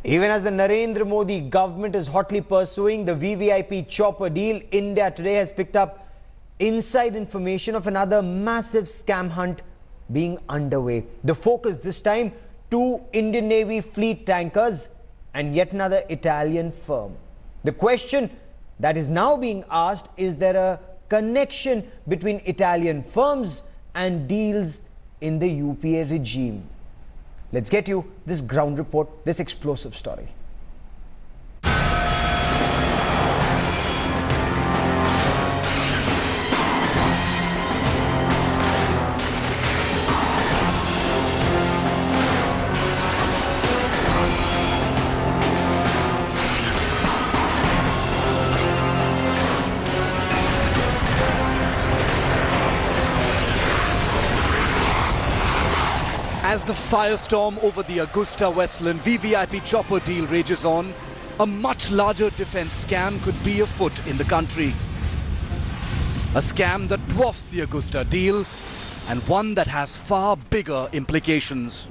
Even as the Narendra Modi government is hotly pursuing the VVIP chopper deal, India today has picked up inside information of another massive scam hunt being underway. The focus this time, 2 Indian Navy fleet tankers and yet another Italian firm. The question that is now being asked, is there a connection between Italian firms and deals in the UPA regime? Let's get you this ground report, this explosive story. As the firestorm over the Augusta-Westland VVIP chopper deal rages on, a much larger defense scam could be afoot in the country. A scam that dwarfs the Augusta deal and one that has far bigger implications.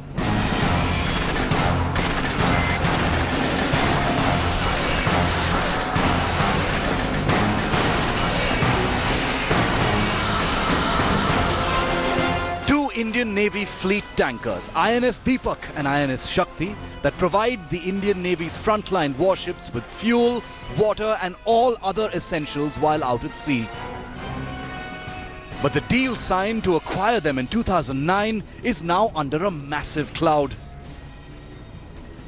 Indian Navy fleet tankers, INS Deepak and INS Shakti, that provide the Indian Navy's frontline warships with fuel, water and all other essentials while out at sea. But the deal signed to acquire them in 2009 is now under a massive cloud.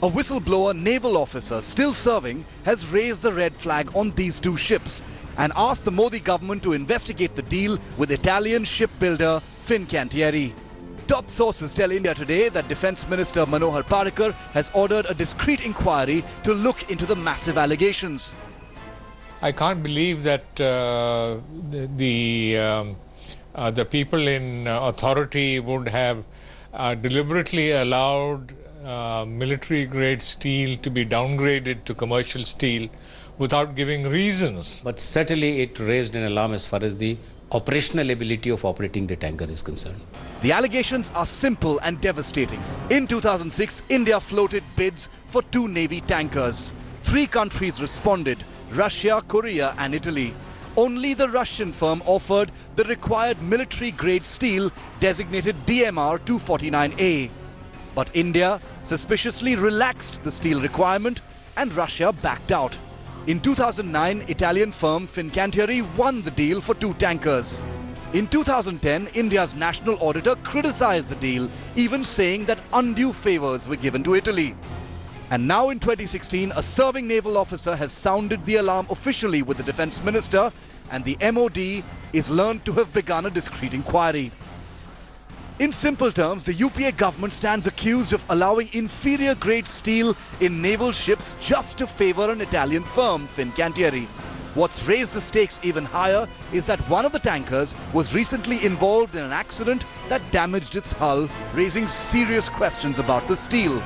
A whistleblower naval officer still serving has raised the red flag on these 2 ships and asked the Modi government to investigate the deal with Italian shipbuilder Fincantieri. Top sources tell India Today that Defence Minister Manohar Parrikar has ordered a discreet inquiry to look into the massive allegations. I can't believe that the people in authority would have deliberately allowed military-grade steel to be downgraded to commercial steel without giving reasons. But certainly it raised an alarm as far as the operational ability of operating the tanker is concerned. The allegations are simple and devastating. In 2006, India floated bids for 2 Navy tankers. 3 countries responded: Russia, Korea and Italy. Only the Russian firm offered the required military-grade steel designated DMR 249A. But India suspiciously relaxed the steel requirement and Russia backed out. In 2009, Italian firm Fincantieri won the deal for 2 tankers. In 2010, India's national auditor criticized the deal, even saying that undue favors were given to Italy. And now in 2016, a serving naval officer has sounded the alarm officially with the defense minister, and the MOD is learned to have begun a discreet inquiry. In simple terms, the UPA government stands accused of allowing inferior grade steel in naval ships just to favor an Italian firm, Fincantieri. What's raised the stakes even higher is that one of the tankers was recently involved in an accident that damaged its hull, raising serious questions about the steel.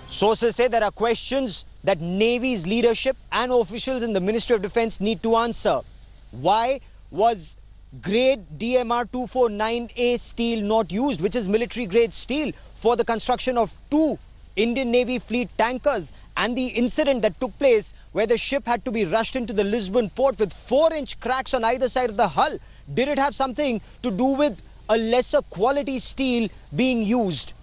Sources say there are questions that Navy's leadership and officials in the Ministry of Defence need to answer. Why was grade DMR 249A steel not used, which is military grade steel, for the construction of 2 Indian Navy fleet tankers, and the incident that took place where the ship had to be rushed into the Lisbon port with 4-inch cracks on either side of the hull? Did it have something to do with a lesser quality steel being used?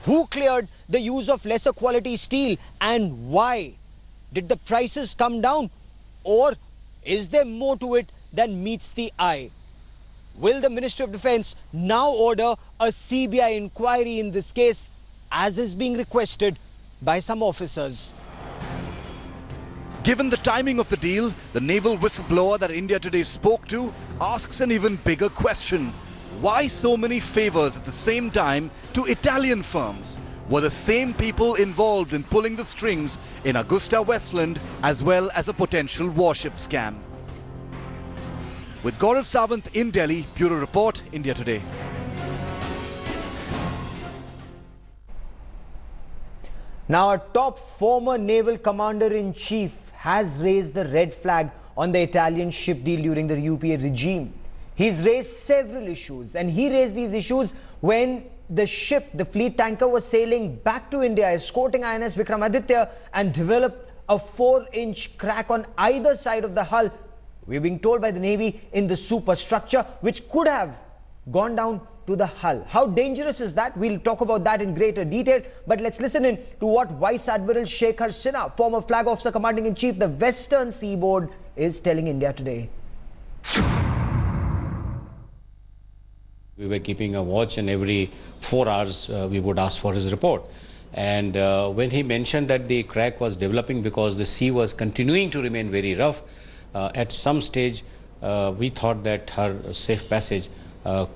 Who cleared the use of lesser quality steel and why? Did the prices come down, or is there more to it than meets the eye? Will the Ministry of Defence now order a CBI inquiry in this case, as is being requested by some officers? Given the timing of the deal, the naval whistleblower that India Today spoke to asks an even bigger question. Why so many favors at the same time to Italian firms? Were the same people involved in pulling the strings in Augusta-Westland as well as a potential warship scam? With Gaurav Sawant in Delhi, Bureau Report, India Today. Now, a top former naval commander-in-chief has raised the red flag on the Italian ship deal during the UPA regime. He's raised several issues, and he raised these issues when the ship, the fleet tanker, was sailing back to India, escorting INS Vikramaditya, and developed a 4-inch crack on either side of the hull. We're being told by the Navy in the superstructure, which could have gone down to the hull. How dangerous is that? We'll talk about that in greater detail. But let's listen in to what Vice Admiral Shekhar Sinha, former Flag Officer Commanding-in-Chief, the Western Seaboard, is telling India today. We were keeping a watch, and every 4 hours we would ask for his report. And when he mentioned that the crack was developing because the sea was continuing to remain very rough, at some stage we thought that her safe passage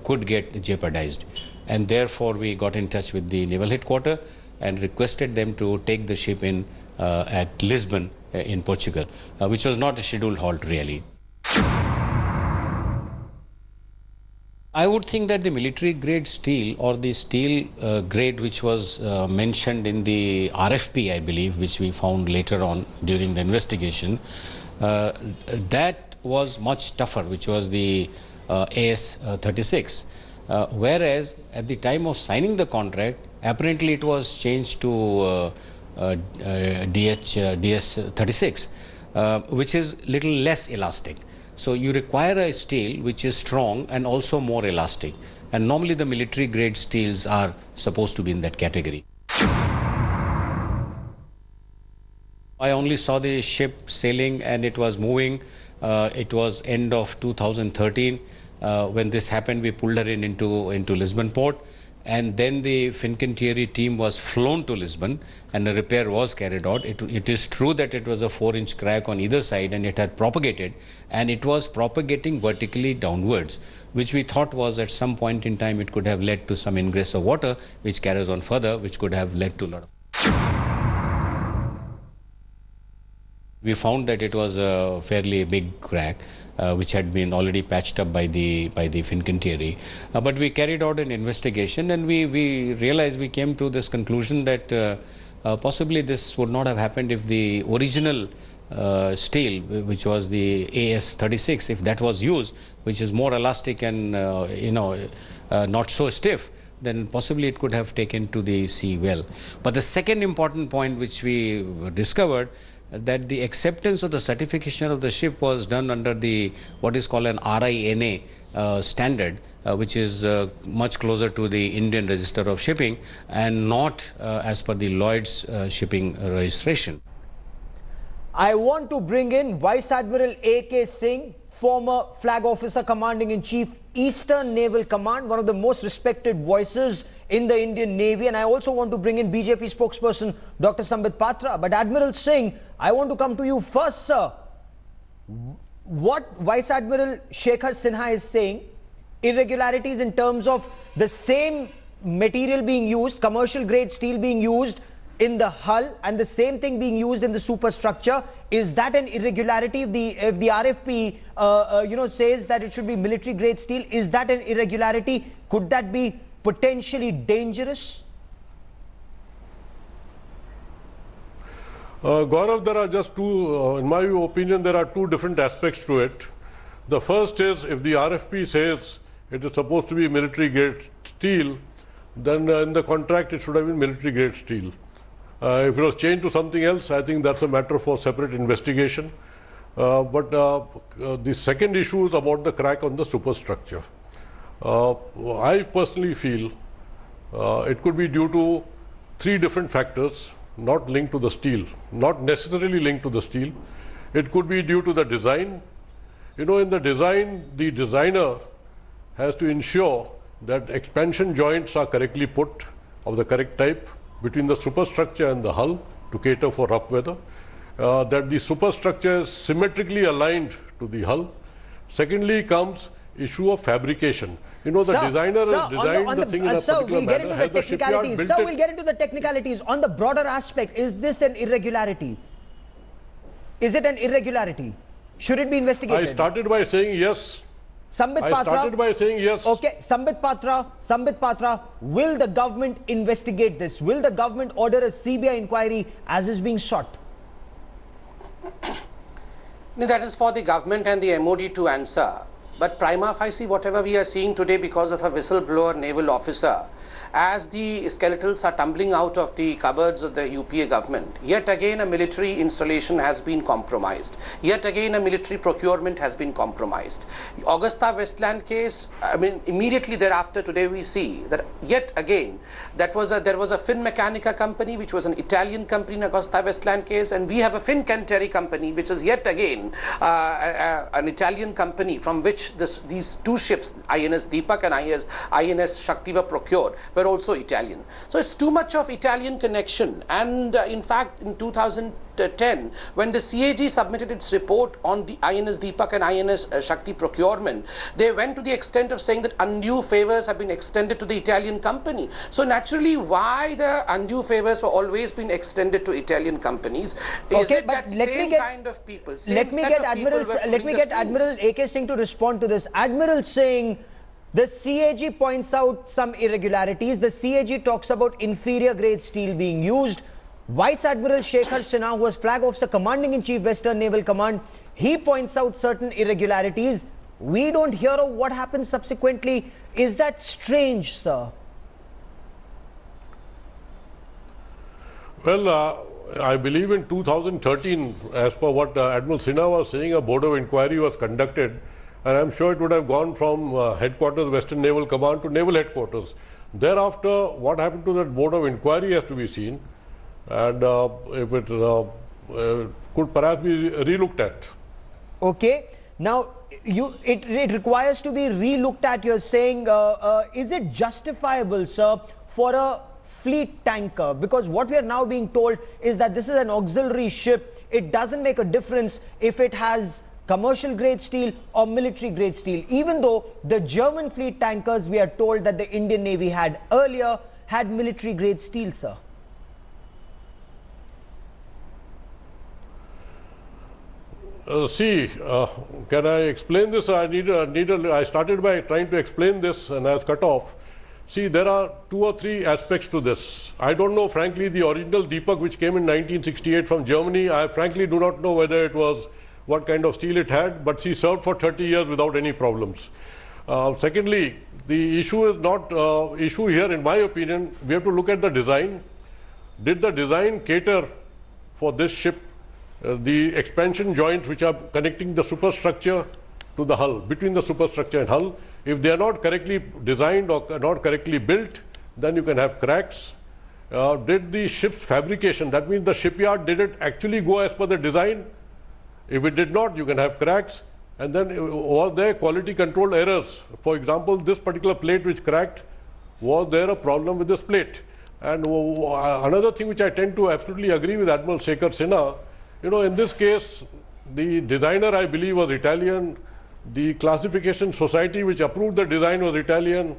could get jeopardized. And therefore we got in touch with the Naval Headquarters and requested them to take the ship in at Lisbon in Portugal, which was not a scheduled halt really. I would think that the military grade steel, or the steel grade which was mentioned in the RFP, I believe, which we found later on during the investigation, that was much tougher, which was the AS-36. Whereas at the time of signing the contract, apparently it was changed to DS-36, which is little less elastic. So you require a steel which is strong and also more elastic. And normally the military grade steels are supposed to be in that category. I only saw the ship sailing and it was moving. It was end of 2013. When this happened, we pulled her into Lisbon port. And then the Fincantieri team was flown to Lisbon and a repair was carried out. It is true that it was a 4-inch crack on either side and it had propagated, and it was propagating vertically downwards, which we thought was at some point in time it could have led to some ingress of water, which carries on further, which could have led to a lot of... We found that it was a fairly big crack, which had been already patched up by the Fincantieri. But we carried out an investigation, and we realized, we came to this conclusion that possibly this would not have happened if the original steel, which was the AS-36, if that was used, which is more elastic and not so stiff, then possibly it could have taken to the sea well. But the second important point which we discovered, that the acceptance of the certification of the ship was done under the what is called an RINA standard, which is much closer to the Indian Register of Shipping and not as per the Lloyd's shipping registration. I want to bring in Vice Admiral A.K. Singh, former Flag Officer Commanding-in-Chief, Eastern Naval Command, one of the most respected voices in the Indian Navy. And I also want to bring in BJP spokesperson Dr. Sambit Patra. But Admiral Singh, I want to come to you first, sir. What Vice Admiral Shekhar Sinha is saying, irregularities in terms of the same material being used, commercial grade steel being used in the hull and the same thing being used in the superstructure, is that an irregularity? If the RFP says that it should be military grade steel, is that an irregularity? Could that be potentially dangerous? Gaurav, there are just two, in my opinion, there are two different aspects to it. The first is, if the RFP says it is supposed to be military grade steel, then in the contract it should have been military grade steel. If it was changed to something else, I think that's a matter for separate investigation. But the second issue is about the crack on the superstructure. I personally feel it could be due to three different factors, not linked to the steel, not necessarily linked to the steel. It could be due to the design. You know, in the design, the designer has to ensure that expansion joints are correctly put, of the correct type, between the superstructure and the hull to cater for rough weather, that the superstructure is symmetrically aligned to the hull. Secondly comes issue of fabrication. You know, the designer has designed the thing in a particular manner, has the shipyard built it. Sir, we'll get into the technicalities. On the broader aspect, is this an irregularity? Is it an irregularity? Should it be investigated? I started by saying yes. Sambit Patra, I started by saying yes. Okay, Sambit Patra, will the government investigate this? Will the government order a CBI inquiry as is being sought? No, that is for the government and the MOD to answer. But prima facie, whatever we are seeing today because of a whistleblower naval officer, as the skeletons are tumbling out of the cupboards of the UPA government, yet again a military installation has been compromised. Yet again a military procurement has been compromised. Augusta Westland case, I mean, immediately thereafter today we see that yet again there was a Finmeccanica company which was an Italian company in Augusta Westland case, and we have a Fincantieri company which is yet again an Italian company from which these two ships, INS Deepak and INS Shakti, were procured, were also Italian. So it's too much of Italian connection. And in fact, in 2010, when the CAG submitted its report on the INS Deepak and INS Shakti procurement, they went to the extent of saying that undue favors have been extended to the Italian company. So naturally, why the undue favors were always been extended to Italian companies? Is Okay, it but that let same me get kind of people, let me get Admiral AK Singh to respond to this. Admiral Singh, the CAG points out some irregularities. The CAG talks about inferior grade steel being used. Vice Admiral Shekhar Sinha, who was Flag Officer Commanding in Chief Western Naval Command, he points out certain irregularities. We don't hear of what happens subsequently. Is that strange, sir? Well, I believe in 2013, as per what Admiral Sinha was saying, a board of inquiry was conducted, and I'm sure it would have gone from headquarters, Western Naval Command, to Naval headquarters. Thereafter, what happened to that board of inquiry has to be seen, and if it could perhaps be relooked at. Okay. Now, it requires to be relooked at. You're saying, is it justifiable, sir, for a fleet tanker? Because what we are now being told is that this is an auxiliary ship. It doesn't make a difference if it has commercial grade steel or military grade steel, even though the German fleet tankers, we are told that the Indian Navy had earlier, had military grade steel, sir. Can I explain this? I started by trying to explain this and I was cut off. See, there are 2 or 3 aspects to this. I don't know, frankly, the original Deepak which came in 1968 from Germany. I frankly do not know whether it was, what kind of steel it had, but she served for 30 years without any problems. Secondly, the issue is not issue here, in my opinion. We have to look at the design. Did the design cater for this ship? The expansion joints which are connecting the superstructure to the hull, between the superstructure and hull, if they are not correctly designed or not correctly built, then you can have cracks. Did the ship's fabrication, that means the shipyard, did it actually go as per the design? If it did not, you can have cracks. And then was there quality control errors? For example, this particular plate which cracked, was there a problem with this plate? And another thing which I tend to absolutely agree with Admiral Shekhar Sinha, you know, in this case, the designer, I believe, was Italian. The classification society which approved the design was Italian,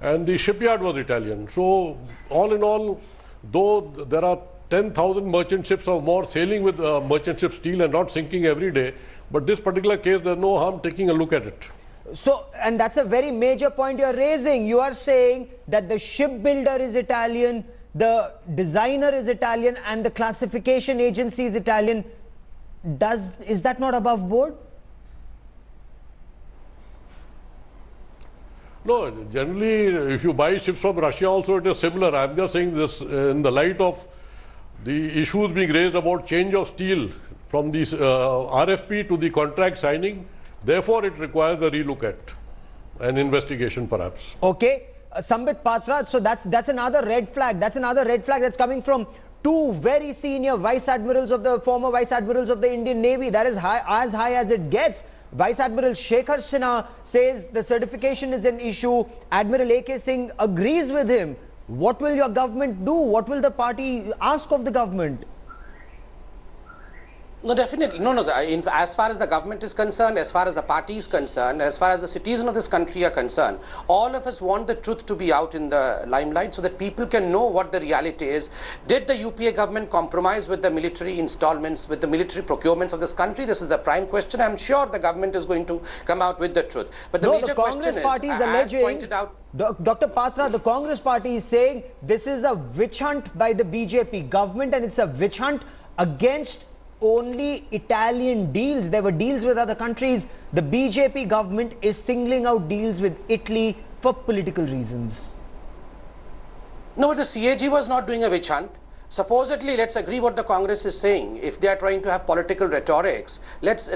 and the shipyard was Italian. So, all in all, though there are 10,000 merchant ships or more sailing with merchant ship steel and not sinking every day, but this particular case, there's no harm taking a look at it. So, and that's a very major point you're raising. You are saying that the shipbuilder is Italian, the designer is Italian, and the classification agency is Italian. Is that not above board? No, generally, if you buy ships from Russia also, it is similar. I'm just saying this in the light of the issues being raised about change of steel from the RFP to the contract signing. Therefore, it requires a relook at an investigation, perhaps. Okay. Sambit Patra, so that's another red flag. That's another red flag that's coming from 2 very senior vice admirals of the former vice admirals of the Indian Navy. That is as high as it gets. Vice Admiral Shekhar Sinha says the certification is an issue. Admiral AK Singh agrees with him. What will your government do? What will the party ask of the government? No, definitely. No. As far as the government is concerned, as far as the party is concerned, as far as the citizens of this country are concerned, all of us want the truth to be out in the limelight so that people can know what the reality is. Did the UPA government compromise with the military installments, with the military procurements of this country? This is the prime question. I'm sure the government is going to come out with the truth. But the major Congress party is alleging, pointed out, Dr. Patra, the Congress party is saying this is a witch hunt by the BJP government, and it's a witch hunt against only Italian deals. There were deals with other countries. The BJP government is singling out deals with Italy for political reasons. No, the CAG was not doing a witch hunt. Supposedly, let's agree what the Congress is saying. If they are trying to have political rhetorics, let's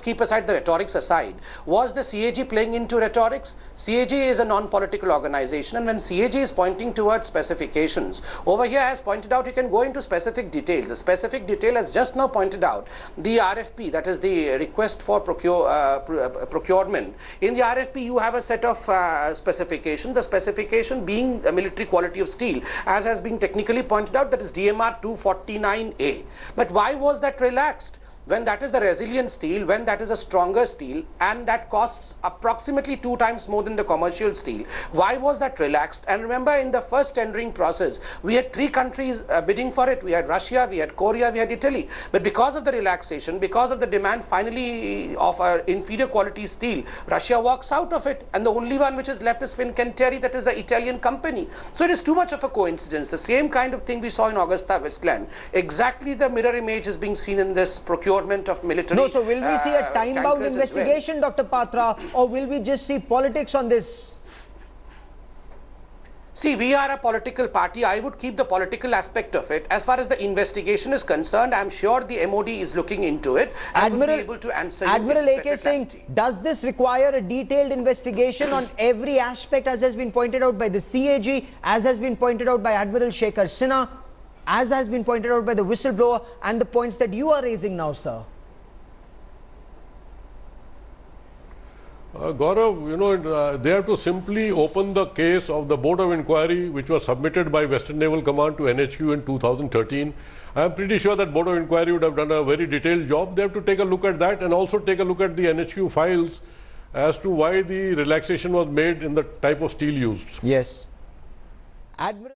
keep aside the rhetorics aside. Was the CAG playing into rhetorics? CAG is a non-political organization, and when CAG is pointing towards specifications, over here has pointed out, you can go into specific details. A specific detail has just now pointed out the RFP, that is the request for procurement. In the RFP, you have a set of specifications. The specification being a military quality of steel, as has been technically pointed out, that is DMR 249A. But why was that relaxed? When that is a resilient steel, when that is a stronger steel, and that costs approximately 2 times more than the commercial steel, why was that relaxed? And remember, in the first tendering process, we had 3 countries bidding for it. We had Russia, we had Korea, we had Italy. But because of the relaxation, because of the demand finally of inferior quality steel, Russia walks out of it, and the only one which is left is Fincantieri, that is the Italian company. So it is too much of a coincidence. The same kind of thing we saw in Augusta Westland. Exactly the mirror image is being seen in this procurement of military. No, so will we see a time-bound investigation, well, Dr. Patra, or will we just see politics on this? See, we are a political party. I would keep the political aspect of it. As far as the investigation is concerned, I'm sure the MOD is looking into it. Admiral, will be able to answer Admiral AK Singh, does this require a detailed investigation on every aspect, as has been pointed out by the CAG, as has been pointed out by Admiral Shekhar Sinha, as has been pointed out by the whistleblower, and the points that you are raising now, sir? Gaurav, you know, they have to simply open the case of the Board of Inquiry which was submitted by Western Naval Command to NHQ in 2013. I am pretty sure that Board of Inquiry would have done a very detailed job. They have to take a look at that and also take a look at the NHQ files as to why the relaxation was made in the type of steel used. Yes. Admiral